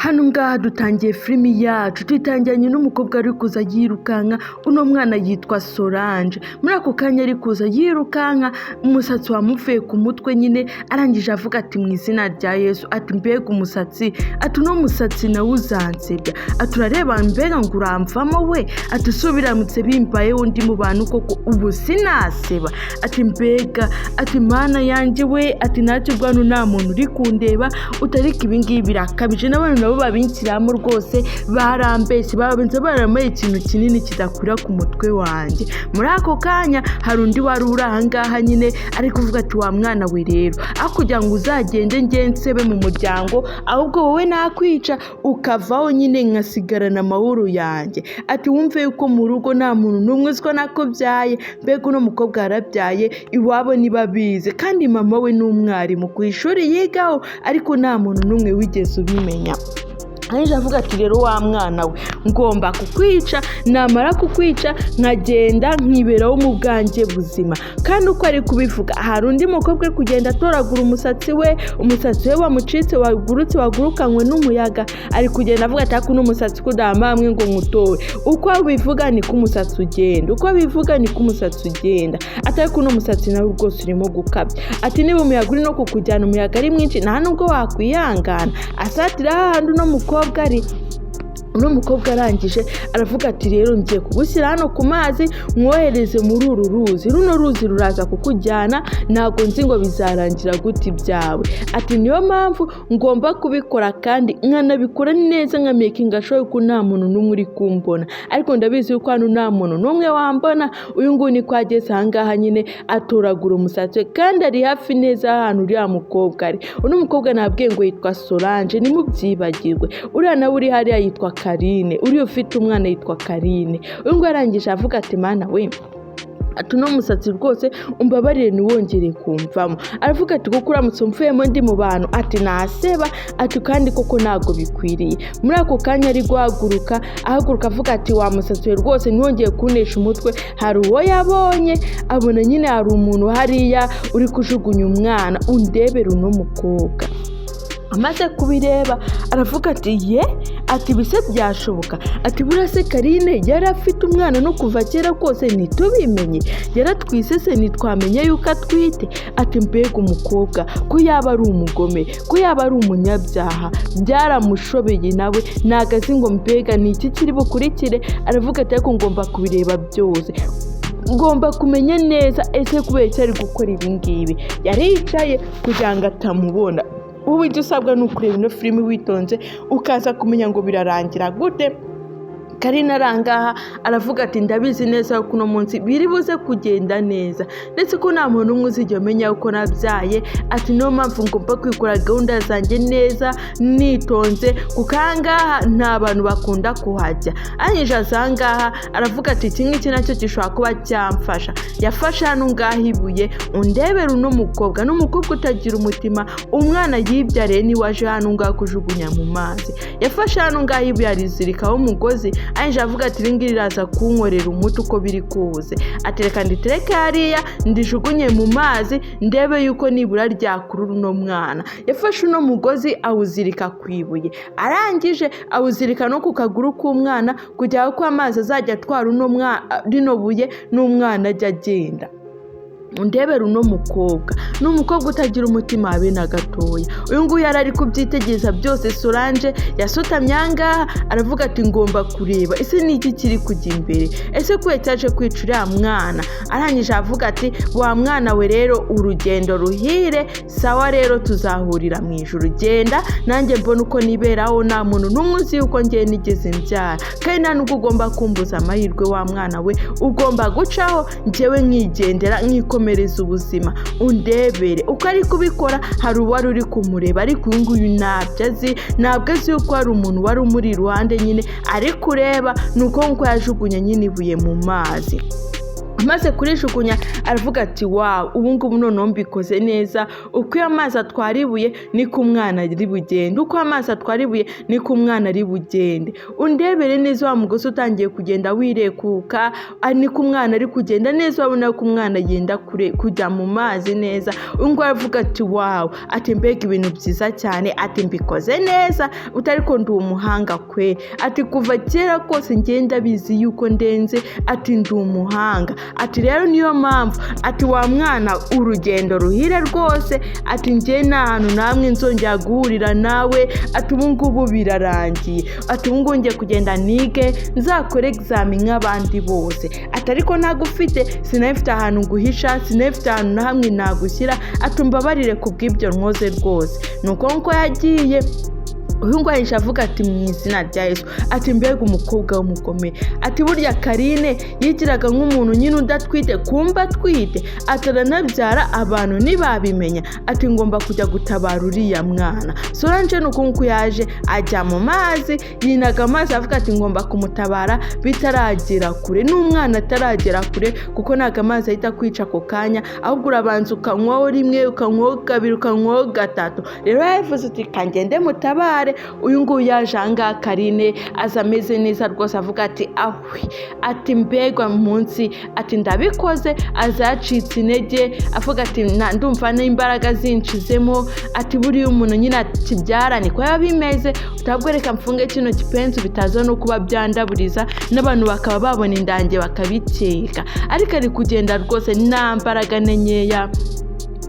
Hano ngaha dutangiye filimi yacu tuyitangiranye n'umukobwa ari kuza yirukanka. Uno mwana yitwa Solange. Muri ako kanya ari kuza yirukanka, umusatsi wamuvuye ku mutwe nyine, arangije avuga ati mu izina rya Yesu, ati mbega umusatsi, ati uno musatsi nawe uzansebya, ati urareba mbega ngo uramvamo we, ati usubiramutse bimbaye undi mu bantu koko ubu sinaseba, ati mbega, ati mana yanjye we, ati ntacyo bwano nta muntu uri kundeba, utarika ibingibi birakabije. N'abantu nabo babinshyiramo rwose barambeshye, babenze baramaye ikintu kinini kidakwira ku mutwe wanjye. Muri ako kanya hari undi wari uri ahangaha nyine ari kuvuga ati wa mwana we rero, aho kugira ngo uzagende ngensebe mu muryango, ahubwo wowe nakwica ukavaho nyine nkasigarana amahoro yanjye. Ati wumve yuko mu rugo nta muntu n'umwe uziko nakubyaye, mbega uno mukobwa yarabyaye iwabo nibabize, kandi mama we ni umwarimu ku ishuri yigaho, ariko nta muntu n'umwe wigeze ubimenya. Anije avuga ati rero wa mwana we, ngomba kukwica, namara kukwica nkagenda nkiberaho mu bwanjye buzima. Kandi uko ari kubivuga, hari undi mukobwa ari kugenda atoragura umusatsi we wamucitse, wagurukanywe n'umuyaga, ari kugenda avuga ati ako n'umusatsi kudamamwe ngo nkutore. Uko abivuga ni ko umusatsi ugenda, atari ko n'umusatsi nawe rwose urimo gukabya. Ati niba umuyaga uri no kukujyana, umuyaga ari mwinshi nta nubwo wakwihangana. Asatira hahandi uno mukobwa arangije aravuga ati rero ngiye kugushyira hano ku mazi mwohereze muri uru ruzi, runo ruzi ruraza kukujyana, ntabwo nzi ngo bizarangira gute ibyawe. Ati niyo mpamvu ngomba kubikora kandi nkanabikora neza, nka making sure ko nta muntu n'umwe uri kumbona, ariko ndabizi yuko hano nta muntu n'umwe wambona. Uyu nguyu ni ko ageze ahangaha nyine atoragura umusatsi we, kandi ari hafi neza ahantu uriya mukobwa ari. Uno mukobwa nabwiye ngo yitwa Solange, nimubyibagirwe. Uriya nawe uri hariya yitwa Karine, uriya ufite umwana yitwa Karine. Uyu nguyu arangije avuga ati mana we, ati uno musatsi rwose umbabarire ntiwongere kumvamo. Aravuga ati kuko uramutse umvuyemo ndi mu bantu, ati naseba, ati kandi koko ntabwo bikwiriye. Muri ako kanya ari guhaguruka avuga ati wa musatsi we rwose ntiwongeye kunesha umutwe. Hari uwo yabonye abona nyine hari umuntu hariya uri kujugunya umwana, undebera uno mukobwa. Amaze kubireba aravuga ati ye, ati bise byashoboka, ati burase Karine yari afite umwana no kuva kera kose ntitubimenye, yaratwise se ntitwamenye yuko atwite. Ati mbega umukobwa ko yaba ari umugome, ko yaba ari umunyabyaha, byaramushobeye nawe ntago azi ngo mbega ni iki kiri bukurikire. Aravuga ati ariko ngomba kubireba byose, ngomba kumenya neza ese kubera icyo ari gukora ibingibi. Yari yicaye kugira ngo atamubona. Ubu icyo usabwa ni ukureba ino filimi witonze, ukaza kumenya ngo birarangira gute. Karine arangaha aravuga ati ndabizi neza ko uno munsi biri buze kugenda neza, ndetse ko nta muntu umwe uzijya umenya uko nabyaye. Ati niyo mpamvu ngomba kwikora gahunda zanjye neza nitonze, kuko ahangaha nta bantu bakunda kuhajya. Arangije ahangaha aravuga ati iki ngiki nacyo gishobora kuba cyamfasha. Yafashe hano ngaha ibuye, undebera uno mukobwa, n'umukobwa utagira umutima, umwana yibyariye ni waje hano ngaha kujugunya mu mazi. Yafashe hano ngaha ibuye arizirikaho umugozi. Anije avuga ati ringiri raza kunkorera umuti uko biri kuze. Ati reka nditereke hariya ndijugunye mu mazi ndebe yuko nibura ryakurura uno mwana. Yafashe uno mugozi awuzirika ku ibuye, arangije awuzirika no ku kaguru k'umwana kugira ngo amazi azajya atwara rino buye n'umwana ajya agenda. Undebera uno mukobwa, n'umukobwa utagira umutima habe na gatoya. Uyu nguyu ari kubyitegereza byose. Solange yasutamye ahangaha aravuga ati ngomba kureba ese ni iki kiri kujya imbere, ese kuwe cyaje kwica uriya mwana. Arangije avuga ati wa mwana we rero urugendo ruhire, sawa rero tuzahurira mu ijuru, genda nanjye mbona uko niberaho, nta muntu n'umwe uzi yuko ngiye nigeze mbyara, kandi nta nubwo ugomba kumbuza amahirwe. Wa mwana we ugomba gucaho njyewe nkigendera nkikomereza ubuzima, undebere. Uko ari kubikora hari uwari uri kumureba, ariko uyu nguyu ntabwo azi yuko hari umuntu wari umuri iruhande nyine ari kureba. Nuko nkuko yajugunye nyine ibuye mu mazi. amaze kurishukunya aravuga ati wawu, ubu ngubu noneho mbikoze neza, uko amazi atwara ibuye niko umwana ari bugende, uko amazi atwara ibuye niko umwana ari bugende. Undebere neza wa mugozi utangiye kugenda wirekuka, niko umwana ari kugenda neza, wabona ko umwana yenda kujya mu mazi neza. Ngo aravuga ati wawu, ati mbega ibintu byiza cyane, ati mbikoze neza, utari ko ndi umuhanga kwe, ati kuva kera kose ngenda bizi yuko ndenze, ati ndi umuhanga. Ati rero niyo mpamvu, ati wa mwana urugendo ruhire rwose, ati njye nta hantu namwe nzongera guhurira nawe, ati ubu ngubu birarangiye, ati ubu ngubu ngiye kugenda nige nzakore examen nk'abandi bose, ati ariko ntagufite, sinafite ahantu nguhisha, sinafite ahantu na hamwe nagushyira, ati mbabarire kubw'ibyo nkoze rwose. Nuko nko yagiye uyu ngo ahisha avuga ati mu izina rya Yesu, ati mbega umukobwa w'umugome, ati burya Karine yigiraga nk'umuntu nyine udatwite, kumba atwite, ataranabyara abantu ntibabimenya, ati ngomba kujya gutabara uriya mwana. Solange nuko nkuko yaje ajya mu mazi, yinaga amazi avuga ati ngomba kumutabara bitaragera kure, n'umwana ataragera kure, kuko ntago amazi ahita kwica ako kanya, ahubwo urabanza ukanywaho rimwe, ukanywaho kabiri, ukanywaho gatatu. Rero yavuze ati kangende mutabare. Uyu nguyu yaje ahangaha Karine aza ameze neza rwose, avuga ati ahwi, ati mbega munsi, ati ndabikoze, azacitse intege, avuga ati ndumva n'imbaraga zinshizemo, ati buriya umuntu nyine akibyara niko yabimeze, utabwo reka mfunge kino kipenzi bitaza no kuba byandaburiza n'abantu bakaba babona indange bakabikeka. Ariko ari kugenda rwose nta mbaraga nkeya,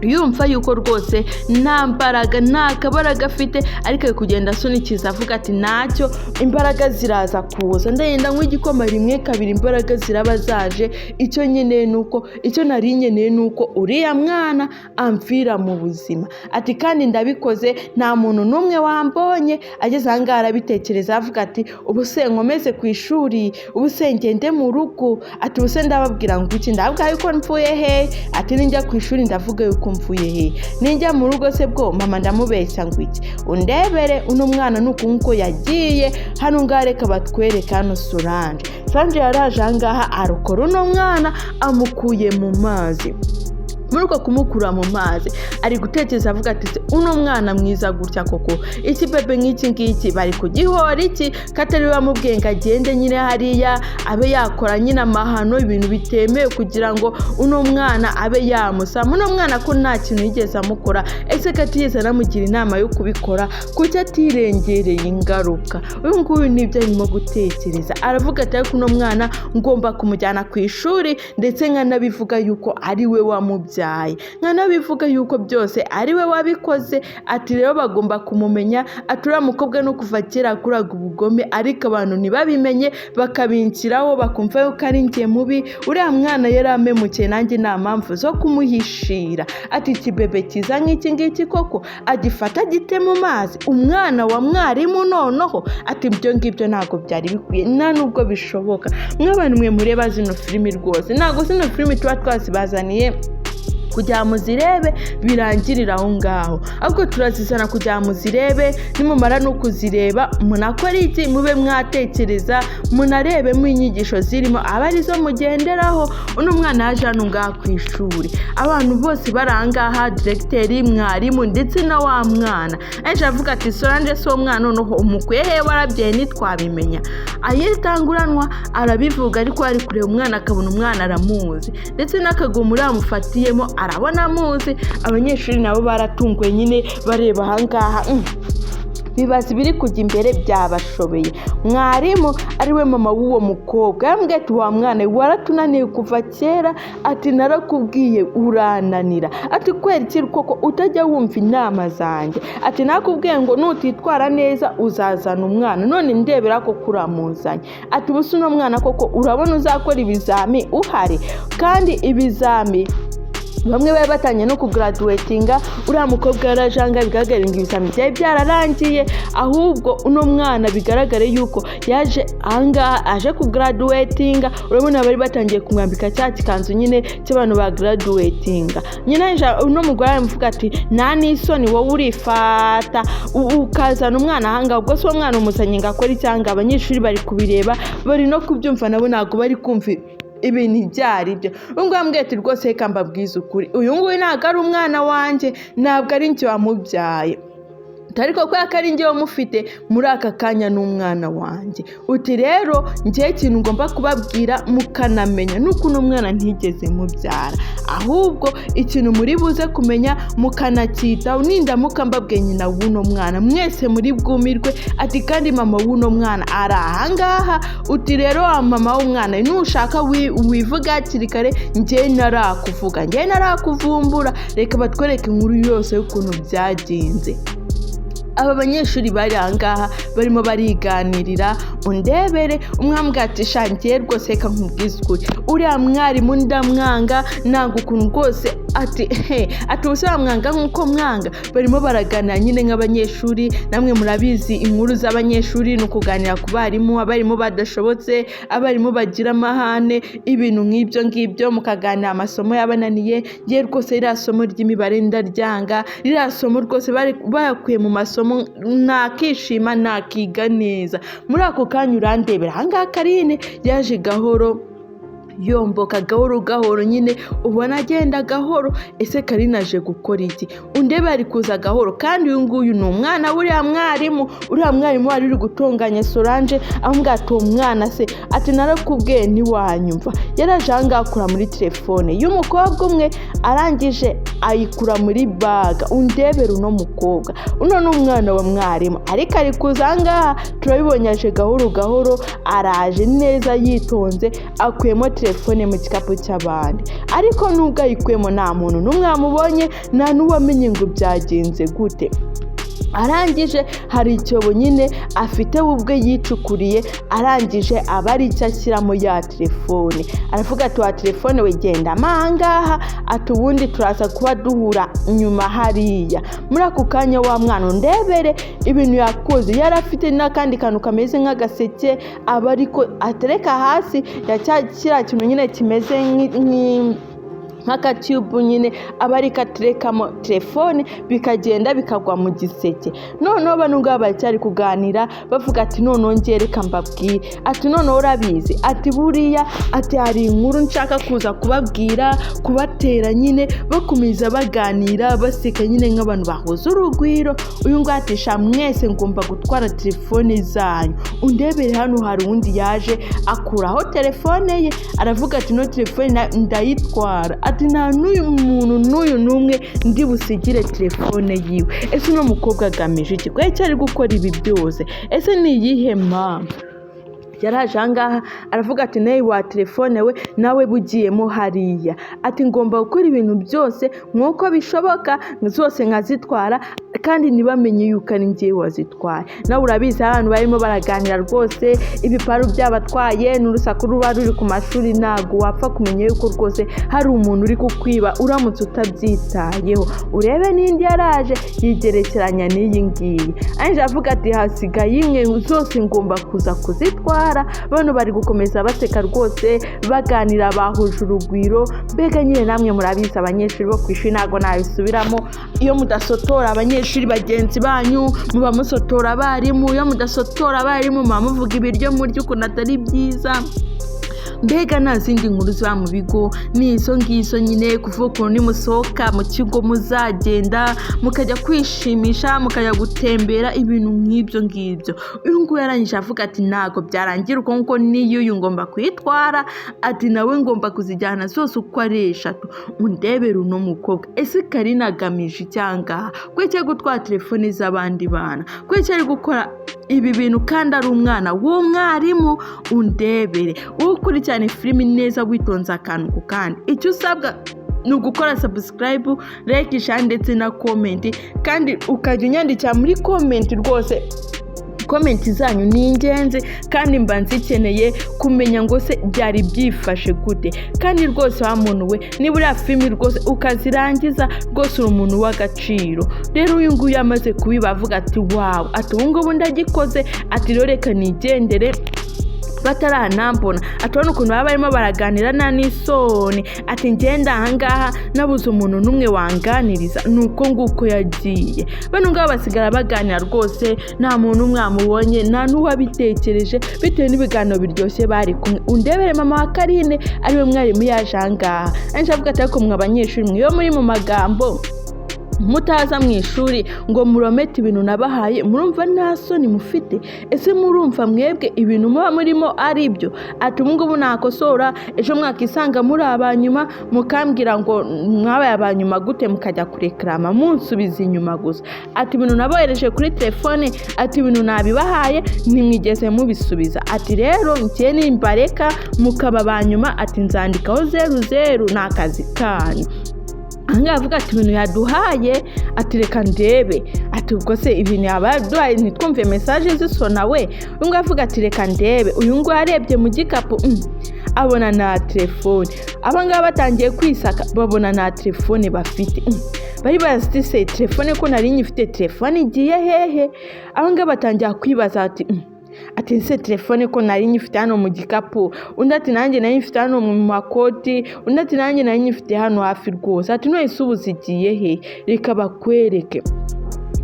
yumva yuko rwose nta mbaraga, nta kabaraga afite, ariko ari kugenda asunikiza avuga ati ntacyo, imbaraga ziraza kuza, ndagenda nk'igikoma rimwe kabiri, imbaraga ziraba zaje, icyo nkeneye nuko, icyo nari nkeneye nuko uriya mwana amvira mu buzima. Ati kandi ndabikoze, nta muntu n'umwe wambonye. Ageze ahangaha arabitekereza avuga ati ubu se nkomeze ku ishuri, ubu se ngende mu rugo, ati ubu se ndababwira ngo iki, ndavuga yuko mvuye he, ati ninjya ku ishuri ndavuga yuko mvuye he, ninjya mu rugo se bwo mama ndamubeshya ngo iki. Undebere uno mwana nuko nkuko yagiye hano ngaha, reka batwereka hano Solange yaraje ahangaha arokora uno mwana amukuye mu mazi. Muri uko kumukura mu mazi ari gutekereza avuga ati uno mwana mwiza gutya koko, iki bebe nk'iki ngiki bari kugihora iki, katari bamubwiye ngo agende nyine hariya abe yakora nyine amahano, ibintu bitemewe kugira ngo uno mwana abe yamusama. Uno mwana ko nta kintu yigeze amukora, ese katigeze anamugira inama yo kubikora, kuki atirengereye ingaruka. Uyu nguyu nibyo arimo gutekereza, aravuga ati ariko uno mwana ngomba kumujyana ku ishuri, ndetse nkanabivuga yuko ari we wamubyaye, nkanabivuga yuko byose ari we wabikoze. Ati rero bagomba kumumenya, ati uriya mukobwa no kuva kera akuraga ubugome, ariko abantu ntibabimenye, bakabinshyiraho bakumva yuko ari njye mubi. Uriya mwana yari amemukiye, nanjye nta mpamvu zo kumuhishira. Ati ikibebe cyiza nk'iki ngiki koko agifata gite mu mazi, umwana wa mwarimu noneho. Ati ibyo ngibyo ntabwo byari bikwiye, nta nubwo bishoboka. Mw'abantu mwe mureba zino filimi rwose, ntabwo zino filimi tuba twazibazaniye kugira muzirebe birangirira aho ngaho, ahubwo turazizana kugira muzirebe, nimumara no kuzireba munakora iki, mube mwatekereza, munarebemo inyigisho zirimo aba arizo mugenderaho. Uno mwana yaje hano ngaha ku ishuri, abantu bose barangaha, directeur, mwarimu ndetse na wa mwana. Aje avuga ati Solange so mwana noneho umukuye he, warabyaye ntitwabimenya. Ayitanguranwa arabivuga, ariko ari kureba umwana akabona umwana aramuzi, ndetse n'akagomo uramufatiyemo arabona muzi. Abanyeshuri nabo baratunguye nyine bareba ahangaha, bibaza ibiri kujya imbere byabashobeye. Mwarimu ariwe mama w'uwo mukobwa yambwiye ati wa mwana waratunaniye kuva kera, ati narakubwiye urananira, ati kweri kiri koko utajya wumva inama zanjye, ati nakubwiye ngo nutitwara neza uzazana umwana, none ndebera ko kuramuzanye. Ati busa uno mwana koko urabona uzakora ibizami uhari, kandi ibizami bamwe bari batanye no kugraduatinga. Uriya mukobwa yarajanga bigaragara ngo ibizami byawe byararangiye, ahubwo uno mwana bigaragare yuko yaje ahangaha aje kugraduatinga. Urabona bari batangiye kumwambika cya kikanzu nyine cy'abantu ba graduatinga. Nyine uno mugore aramuvuga ati nta n'isoni wowe urifata ukazana umwana ahangaha, ubwo se uwo mwana umuzanye ngo akore icyanga. Abanyeshuri bari kubireba, bari no kubyumva, nabo ntabwo bari kumva ibintu ibyari byo. Uyu nguyu ambwiye ati rwose reka mbabwize ukuri, uyu nguyu ntabwo ari umwana wanjye, ntabwo ari njye wamubyaye, ariko kubera ko ari njye wamufite muri aka kanya n'umwana wanjye. Uti rero njye ikintu ngomba kubabwira mukanamenya nuko uno mwana ntigeze mubyara, ahubwo ikintu muri buze kumenya mukanacyitaho, nindamuka mbabwiye nyina w'uno mwana mwese muri bwumirwe. Ati kandi mama w'uno mwana ari ahangaha. Uti rero wa mama w'umwana nushaka wivuga hakiri kare, njye narakuvuga, njye narakuvumbura, reka batwereke inkuru yose y'ukuntu byagenze. Aba banyeshuri bari ahangaha barimo bariganirira, undebere umwambwa ati shangiye rwose reka nkubwize ukuri, uriya mwarimu ndamwanga, nanga ukuntu rwose ati ubuse mwanga nk'uko mwanga. Barimo baraganira nyine nk'abanyeshuri, namwe murabizi inkuru z'abanyeshuri ni ukuganira ku barimu, abarimu badashobotse, abarimu bagira amahane, ibintu nk'ibyo ngibyo, mukaganira amasomo yabananiye. Ye rwose ririya somo ry'imibare ndaryanga, ririya somo rwose bayakuye mu masomo nakishima nakiga neza. Muri ako kanya urandebera ahangaha Karine yaje gahoro yomboka gahoro gahoro, nyine ubona agenda gahoro. Ese Karine aje gukora iki? Undebe ari kuza gahoro, kandi uyu nguyu ni umwana w'uriya mwarimu wari uri gutunganya Solange, amubwira ati uwo mwana se, ati narakubwiye ntiwanyumva. Yaraje ahangaha akura muri telefone y'umukobwa umwe, arangije ayikura muri baga. Undebere uno mukobwa, uno ni umwana wa mwarimu, ariko ari kuza ahangaha turabibonye aje gahoro gahoro, araje neza yitonze, akuyemo telefone mu gikapu cy'abandi. Ariko nubwo ayikuyemo nta muntu n'umwe amubonye, nta n'uwamenye ngo byagenze gute. Arangije hari icyobo nyine afite ubwe yicukuriye, arangije aba ari icyo ashyiramo ya telefone. Aravuga ati wa telefone we genda ahangaha, ati ubundi turaza kuba duhura nyuma hariya. Muri ako kanya wa mwana undebere ibintu yakoze, yari afite n'akandi kantu kameze nk'agaseke, aba ariko atereka hasi ya kiriya kintu nyine kimeze nk'akatube nyine, aba ari katerekamo telefone, bikagenda bikagwa mu giseke. Noneho bano ngabo baracyari kuganira bavuga ati noneho njye reka mbabwire, ati noneho urabizi, ati buriya, ati hari inkuru nshaka kuza kubabwira, kubatera nyine, bakomeza baganira baseka nyine nk'abantu bahuza urugwiro. Uyu nguyu ati sha mwese ngomba gutwara telefone zanyu. Undebere hano hari undi yaje akuraho telefone ye, aravuga ati no telefone ndayitwara, ati nta n'uyu muntu n'uyu n'umwe ndi busigire telefone yiwe. Ese uno mukobwa agamije iki? Kuko ari gukora ibi byose, ese ni iyihe mpamvu? Yaraje ahangaha aravuga ati nawe wa telefone we nawe bugiyemo hariya, ati ngomba gukora ibintu byose nk'uko bishoboka, zose nkazitwara, kandi ntibamenye yuko ari njye wazitwaye. Nawe urabizi abantu barimo baraganira rwose, ibiparu byabatwaye n'urusaku ruba ruri ku mashuri, ntabwo wapfa kumenya yuko rwose hari umuntu uri kukwiba uramutse utabyitayeho. Urebe n'indi yaraje yigerekeranya n'iyi ngiyi, ariko avuga ati hasigaye imwe, zose ngomba kuza kuzitwara. Bano bari gukomeza baseka rwose, baganira bahuje urugwiro. Mbega nyine namwe murabizi abanyeshuri bo ku ishuri, ntabwo nabisubiramo, iyo mudasotora abanyeshuri bagenzi banyu muba musotora abarimu, iyo mudasotora abarimu muba muvuga ibiryo murya ukuntu atari byiza. Mbega nta zindi nkuru ziba mu bigo, ni izo ngizo nyine, kuvuga ukuntu nimusohoka mu kigo muzagenda mukajya kwishimisha, mukajya gutembera, ibintu nk'ibyo ngibyo. Uyu nguyu yarangije avuga ati ntabwo byarangira uko nguko, niyo uyu ngomba kuyitwara, ati nawe ngomba kuzijyana zose uko ari 3. Undebere uno mukobwa, ese Karine agamije icyangaha? Kuki ari gutwara telefone z'abandi bana? Kuki ari gukora ibi bintu kandi ari umwana w'umwarimu? Undebere ukurikirane filimi neza witonze akantu ku kandi. Icyo usabwa ni ugukora subscribe, like, share ndetse na comment, kandi ukajya unyandikira muri comment rwose. Komenti zanyu ni ingenzi, kandi mba nzikeneye kumenya ngo se byari byifashe gute. Kandi rwose wa muntu we, niba uri filimi rwose ukazirangiza, rwose uri umuntu w'agaciro. Rero uyu nguyu yamaze kubiba avuga ati wow, ati ubu ngubu ndagikoze, ati rero reka nigendere bataranambona, atubona ukuntu baba barimo baraganira nta n'isoni, ati ngenda ahangaha nabuze umuntu n'umwe wanganiriza, nuko nguko yagiye. Bano ngabo basigara baganira rwose nta muntu umwe amubonye, nta n'uwabitekereje bitewe n'ibiganiro biryoshye bari kumwe. Undebere mama wa Karine ariwe mwarimu yaje ahangaha, avuga ati ariko mwe abanyeshuri mwe iyo muri mu magambo mutaza mu ishuri ngo muromete ibintu nabahaye, murumva nta soni mufite? Ese murumva mwebwe ibintu muba murimo ari byo? Ati ubu ngubu nakosora, ejo mwakisanga muri abanyuma mukambwira ngo mwabaye abanyuma gute mukajya kureklama munsubiza inyuma gusa. Ati ibintu nabohereje kuri telefone, ati ibintu nabibahaye ntimwigeze mubisubiza. Ati rero njye nimbareka mukaba abanyuma, ati nzandikaho 00 n'akazi kanyu. Ahangaha avuga ati ibintu yaduhaye, ati reka ndebe. Ati ubwo se ibintu yabaduhaye ntitwumve message zisona we? Uyu nguyu avuga ati reka ndebe. Uyu nguyu arebye mu gikapu abona na telefone. Abangaba batangiye kwisaka babona na telefone bafite. Bari bazi se telefone ko nari nyifite, telefone igiye hehe? Abangaba batangiye kwibaza ati se telefone ko nari nyifite hano mu gikapu, undi ati nanjye nari nyifite hano mu makoti, undi ati nanjye nari nyifite hano hafi rwose. Ati none isubuze igiye he? Reka bakwereke.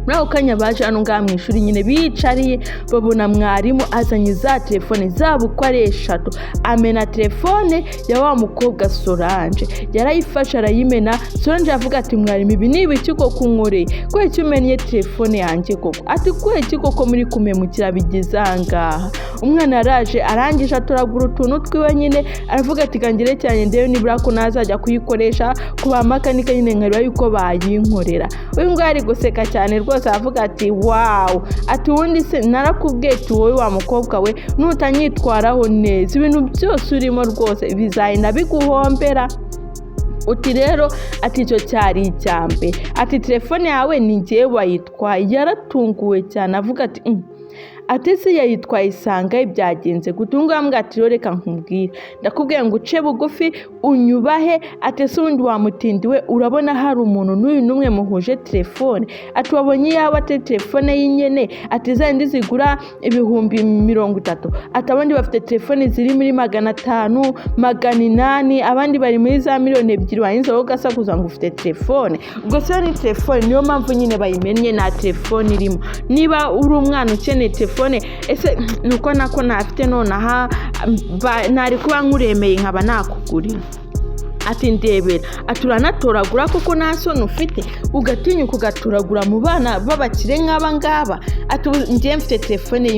Muri ako kanya baje hano ngaha mu ishuri nyine bicariye, babona mwarimu azanye za telefone zabo uko ari 3, amena telefone ya wa mukobwa Solange, yarayifashe arayimena. Solange avuga ati mwarimu ibi ni ibiki koko unkoreye? Ko iki umenye telefone yanjye koko? Ati ko iki koko muri kumemukira bigize ahangaha? Umwana yaraje arangije atoragura utuntu twiwe nyine, aravuga ati kangire cyane ndewe nibura ko nazajya kuyikoresha kuba makanika nyine nkareba yuko bayinkorera. Uyu ngo ari guseka cyane rwose, avuga ati wow, ati ubundi se narakubwiye ati wowe wa mukobwa we nutanyitwaraho neza ibintu byose urimo rwose bizahenda biguhombera. Uti rero ati icyo cyari icyambe, ati telefone yawe ni njye wayitwaye. Yaratunguwe cyane avuga ati se yayitwaye isanga ibyagenze gutunga ambwa ati reka nkubwire, ndakubwiye ngo uce bugufi unyubahe. Ati se undi wamutindiwe urabona hari umuntu n'uyu numwe muhuje telefone? Ati wabonye yawe ati telefone y'inyene, ati zandi zigura 30,000. Ati abandi bafite telefone ziri muri 500, 800, abandi bari muri za 2,000,000. Wanyinze wowe gasakuza ngo ufite telefone? Ubwo se ni telefone, niyo mpamvu nyine bayimenye na telefone irimo. Niba uri umwana ukeneye telefone, ese nuko nako nafite nonaha nari kuba nkuremeye nkaba nakugurira. Ati ndebera, ati uranatoragura koko nta soni ufite ugatinyuka ugatoragura mu bana babakire nk'aba ngaba? Ati njye mfite telefone ya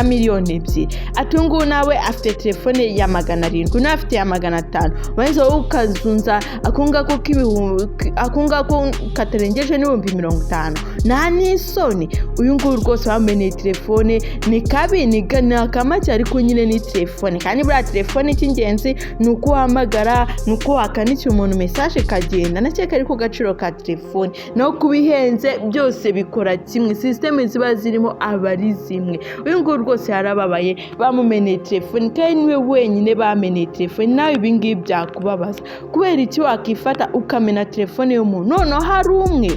2,000,000. Ati nguyu nawe afite telefone ya 700, nawe afite ya 500. Wanze wowe ukazunza akunga ko katarengeje n'50,000. Nta n'isoni. Uyu nguyu rwose wameneye telefone ni kabi, ni akamake, ariko nyine ni telefone. Kandi buriya telefone cy'ingenzi ni uko uhamagara, nuko wakandikira umuntu message kagenda. Nakeka ariko gaciro ka telefone no kubihenze byose bikora kimwe, system ziba zirimo abari zimwe. Uyu nguyu rwose yarababaye, bamumeneye telefone kandi niwe wenyine bameneye telefone. Nawe ibi ngibi byakubabaza kubera iki wakifata ukamena telefone y'umuntu? None hari umwe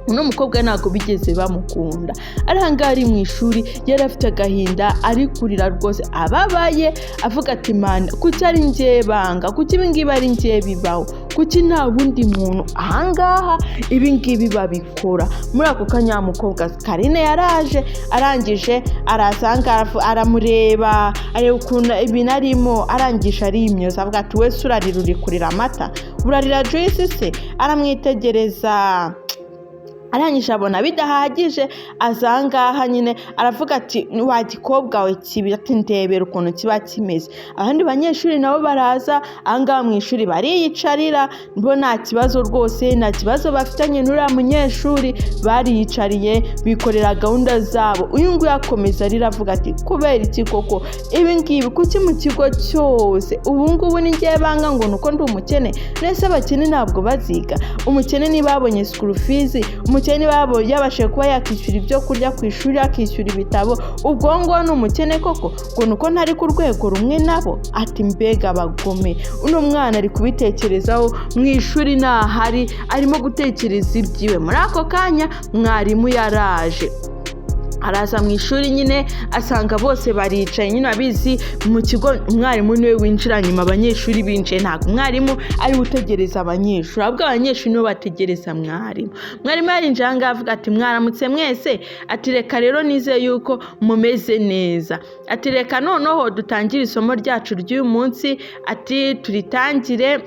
uno mukobwa ntabwo bigeze bamukunda, arahanga ari mu ishuri yarafite agahinda, ari kurira rwose ababaye, avuga ati mana kuki ari njye banga, kuki ibingibi ari njye bibaho, kuki nta bundi muntu ahangaha ibingibi babikora. Muri ako kanya mukobwa Karine yaraje, arangije arasanga aramureba, areba ukuntu ibintu arimo, arangije arimyoza avuga ati wese urarira uri kurira amata, urarira Joyce se? Aramwitegereza, arangije abona bidahagije, azangaha nyine aravuga ati wa gikobwa we kibi, ati ndebera ukuntu kiba kimeze. Abandi banyeshuri nabo baraza ahangaha mu ishuri bariyicarira, bo nta kibazo rwose, nta kibazo bafitanye n'uriya munyeshuri, bariyicariye bikorera gahunda zabo. Uyu nguyu akomeza arira avuga ati kubera iki koko ibi ngibi, kuki mu kigo cyose ubu ngubu ni njye banga ngo nuko ndi umukene? Nese abakene ntabwo baziga? Umukene niba abonye school fees, umukene babo yabashe kuba yakishyura ibyo kurya ku ishuri, akishyura ibitabo, ubwo ngo ni umukene koko? ngo nuko ntari ku rwego rumwe nabo? Ati mbega abagome. Uno mwana ari kubitekerezaho mu ishuri ntahari, arimo gutekereza ibyiwe. Muri ako kanya mwarimu yaraje, araza mu ishuri nyine asanga bose baricaye nyine abizi mu kigo umwarimu niwe winjira nyuma abanyeshuri binjiye ntabwo umwarimu ari gutegereza abanyeshuri ahubwo abanyeshuri nibo bategereza mwarimu yarinjiye aha ngaha avuga ati mwaramutse mwese ati reka rero nizeye yuko mumeze neza ati reka noneho dutangire isomo ryacu ry'uyu munsi ati turitangire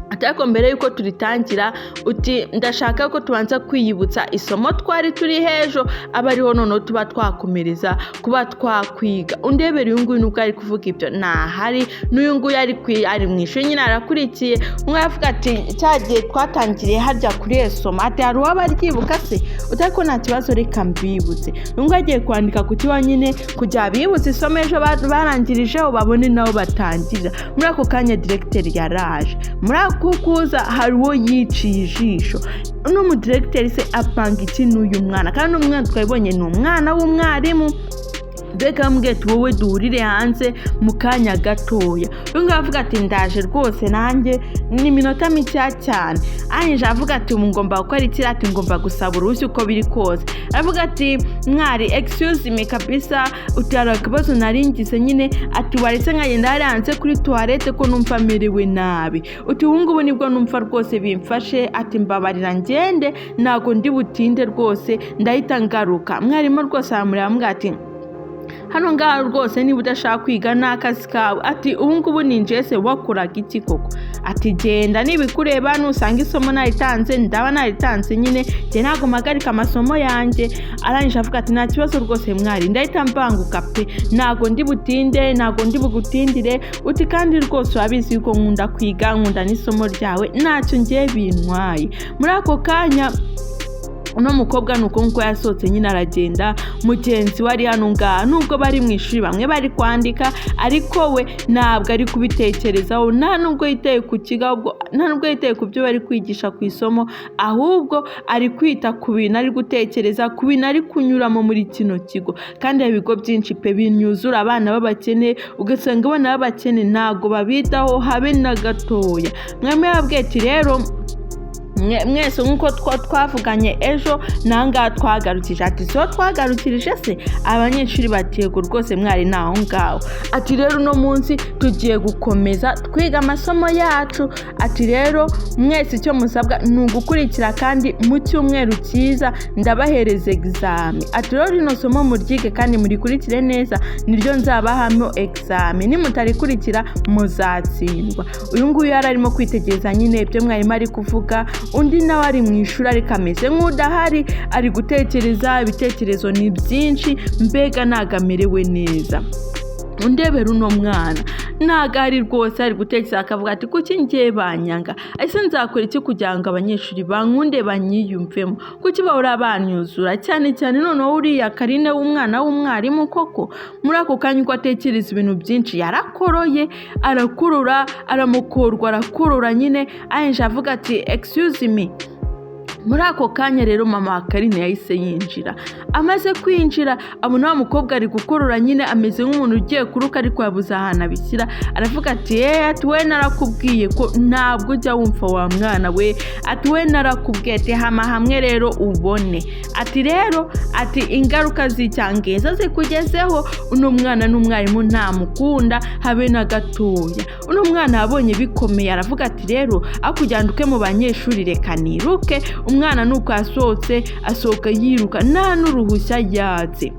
atako mbere yuko turitangira uti ndashaka ko tubanza kwiyibutsa isomo twari turi hejo abariho noneho tuba twakomereza kuba twakwiga undebere uyu nguyu nubwo ari kuvuga ibyo ntahari n'uyu nguyu ari mu ishuri nyine arakurikiye umwe yavuga ati cyagiye twatangiriye harya kuri esomo ati hari uwaba aryibuka se utako nta kibazo reka mbibutse uyu nguyu agiye kwandika ku kibaho nyine kugira bibutse isomo ejo barangirijeho babone nabo batangirira muri ako kanya directeur yaraje muri kuza hari uwo yiciye ijisho uno mu directeur se apanga iki n'uyu mwana kandi umwana twabonye ni umwana w'umwarimu mbega mbwete wowe duhurire hanze mu kanya gatoya uyu nguyu avuga ati ndaje rwose nanjye ni iminota mike cyane arangije avuga ati ngomba gukora iki ati ngomba gusaba uruhushya uko biri kose aravuga ati mwari excuse me kabisa utara akabazo naringize nyine ati waretse nkagenda hari hanze kuri toilette ko numva merewe nabi uti ubu ngubu nibwo numva rwose bimfashe ati mbabarira ngende ntago ndi butinde rwose ndahita ngaruka mwarimu rwose aramureba amuga ati hano ngaha rwose niba udashaka kwiga n'akazi kawe ati ubu ngubu ninjiye se wakoraga iki koko ati genda nibikureba nusanga isomo naritanze ndaba naritanze nyine njye ntabwo mpagarika amasomo yanjye arangije avuga ati nta kibazo rwose mwari ndahita mbanguka pe ntabwo ndi butinde ntabwo ndi bugutindire uti kandi rwose urabizi yuko nkunda kwiga nkunda n'isomo ryawe ntacyo ngiye bintwaye muri ako kanya uno mukobwa nuko nkuko yasohotse nyine aragenda mugenzi wari hano ngaha nubwo bari mu ishuri bamwe bari kwandika ariko we ntabwo ari kubitekerezaho nta nubwo yiteye ku kigo nta nubwo yiteye ku byo bari kwigisha ku isomo ahubwo ari kwita ku bintu ari gutekereza ku bintu ari kunyuramo muri kino kigo kandi ibigo byinshi pe binyuzura abana b'abakene ugasanga abana b'abakene ntabwo babitaho habe na gatoya mwemwe yabwiye ati rero mwese nk'uko twavuganye ejo nangaha twagarukije ati so twagarukirije se abanyeshuri batego rwose mwari naho ngaho ati rero uno munsi tugiye gukomeza twiga amasomo yacu ati rero mwese icyo musabwa ni ugukurikira kandi mu cyumweru cyiza ndabahereza examen ati rero rino somo muryige kandi murikurikire neza niryo nzabahamo examen nimutarikurikira muzatsindwa uyu nguyu yari arimo kwitegereza nyine ibyo mwarimu ari kuvuga undi nawe ari mu ishuri ariko ameze nk'udahari ari gutekereza ibitekerezo ni byinshi mbega ntago amerewe neza undebera uno mwana ntago ari rwose ari gutekereza akavuga ati kuki ngiye banyanga ese nzakora iki kugira ngo abanyeshuri bankunde banyiyumvemo kuki bahora banyuzura cyane cyane noneho uriya Karine w'umwana w'umwarimu koko muri ako kanya uko atekereza ibintu byinshi yarakoroye arakurura aramukorwa arakurura nyine ahenje avuga ati excuse me muri ako kanya rero mama wa Karine yahise yinjira amaze kwinjira abona wa mukobwa ari gukorora nyine ameze nk'umuntu ugiye kuruka ariko yabuze ahantu abishyira aravuga ati ati we narakubwiye ko ntabwo ujya wumva wa mwana we ati we narakubwiye ati hama hamwe rero ubone ati rero ati ingaruka z'icyangeza zikugezeho uno mwana n'umwarimu ntamukunda habe na gatoya uno mwana yabonye bikomeye aravuga ati rero akujyanduke mu banyeshuri reka niruke umwana nuko asohotse asohoka yiruka nta n'uruhushya yatse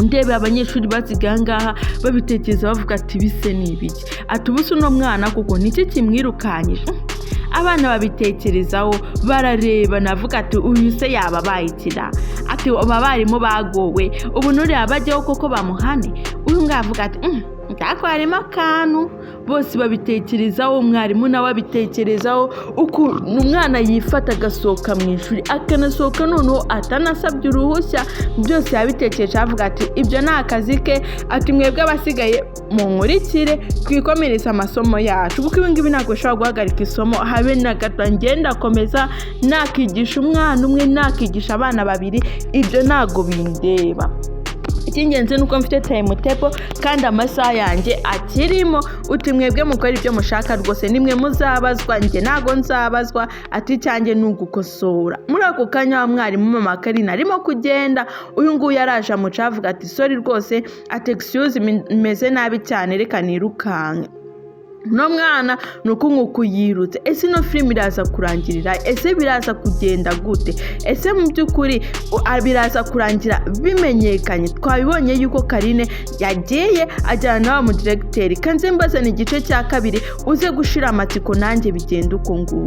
ndebe abanyeshuri baziga ngaha babitekereza bavuga ati bise nibiki ati ubuso uno mwana kuko niki kimwirukanyije abana babitekerezaho barareba navuga ati uyu se yaba bayitira ati abarimu bagowe ubu nuri abajyaho koko bamuhane uyu ngavuga ati ndakwarimo akantu bose babitekerezaho umwarimu nawe abitekerezaho uko umwana yifata agasohoka mu ishuri akanasohoka noneho atanasabye uruhushya byose yabitekereje avuga ati ibyo ni akazi ke ati mwebwe abasigaye munkurikire twikomereza amasomo yacu kuko ibi ngibi ntabwo ushobora guhagarika isomo habe na gato ngenda komeza nakigisha umwana umwe nakigisha abana babiri ibyo ntabwo bindeba icy'ingenzi ni uko mfite timetable kandi amasaha yanjye akirimo. Uti mwebwe mukora ibyo mushaka rwose, nimwe muzabazwa, njye ntago nzabazwa. Ati cyanjye ni ugukosora. Muri ako kanya wa mwarimu mama Karina arimo kugenda, uyu nguyu yaraje amuca avuga ati sorry rwose, ati excuse meze nabi cyane, reka nirukanke. No mwana nuko nkuko yirutse. Ese no film iraza kurangirira, ese biraza kugenda gute? Ese mu by'ukuri biraza kurangira bimenyekanye? Twabibonye yuko Karine yagiye ajyana na wa mu directeur, kanze mbaza ni igice cya kabiri uze gushira amatsiko nanjye bigenda uko nguko.